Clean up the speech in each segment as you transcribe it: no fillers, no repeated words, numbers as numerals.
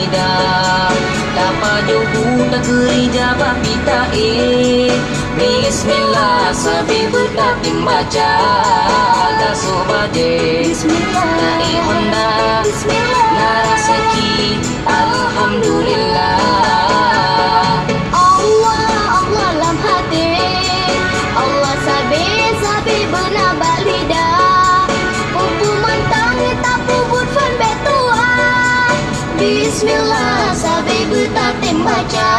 lidah. Tapa jogu tak kerja bapita Bismillah sabi bertatim baca Gaso bade Bismillah. Honda Bismillah. Narasaki Alhamdulillah. Allah, Allah lam hati. Allah sabi benar balidah. Pupu mantang tak pubut fan betua. Bismillah sabi bertatim baca.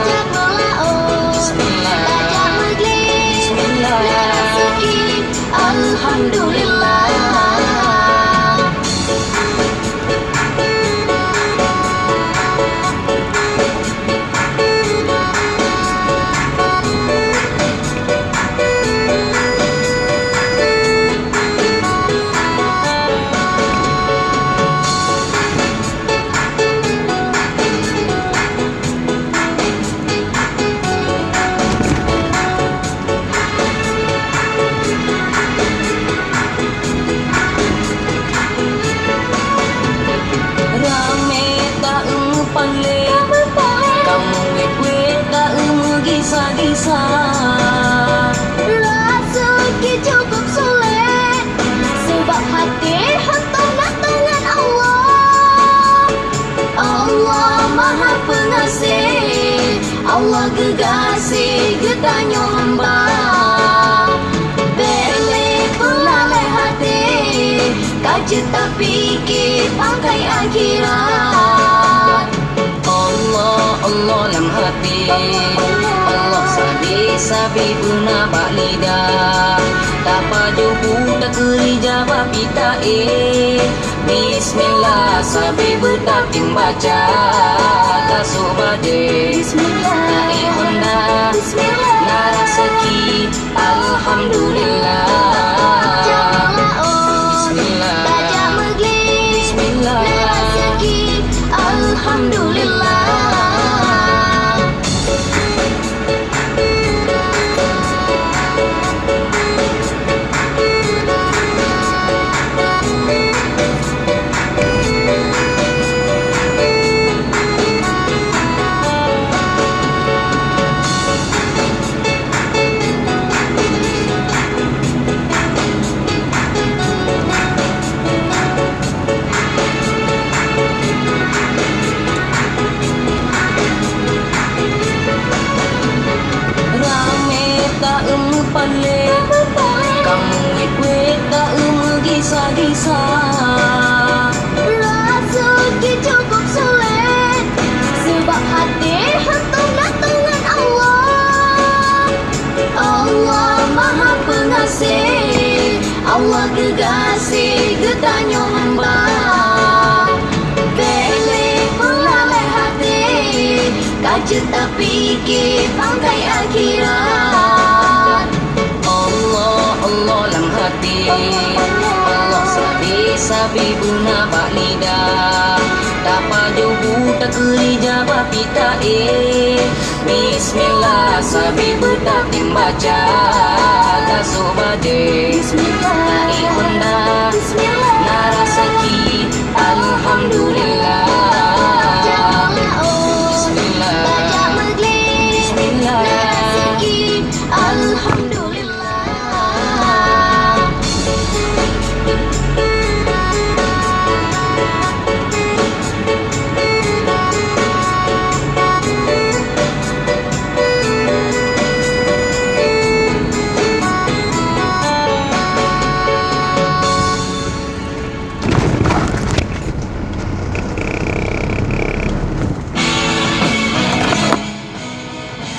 Jak melao. Bismillah. Tajak meglis. Bismillah. Narasaki Alhamdulillah. Rame tak panle kamu gue tak gisa-gisa. Rezeki cukup sulit sebab hati hantar datangan Allah. Allah Maha Pengasih, Allah gegasi getanya hamba. Beli pelalai hati, kaji tak fikir pakai akhirat. Allah lam hati Allah sabi guna bak lidah. Tapa jogu tak kerja bapita Bismillah sabi bertatim baca Gaso bade Bismillah. Honda Bismillah. Narasaki Alhamdulillah. Bismillah. Tajak meglis. Bismillah. Narasaki Alhamdulillah. Rame tak panle kamu gue tak gisa-gisa. Rezeki cukup sulit sebab hati hantar datangan Allah. Allah Maha Pengasih, Allah gegasi getanya hamba. Beli pelalai hati, kaji tak fikir pakai akhirat. Allah lam hati Allah sabi guna bak lidah. Tapa jogu tak kerja bapita Bismillah sabi bertatim baca Gaso bade Bismillah.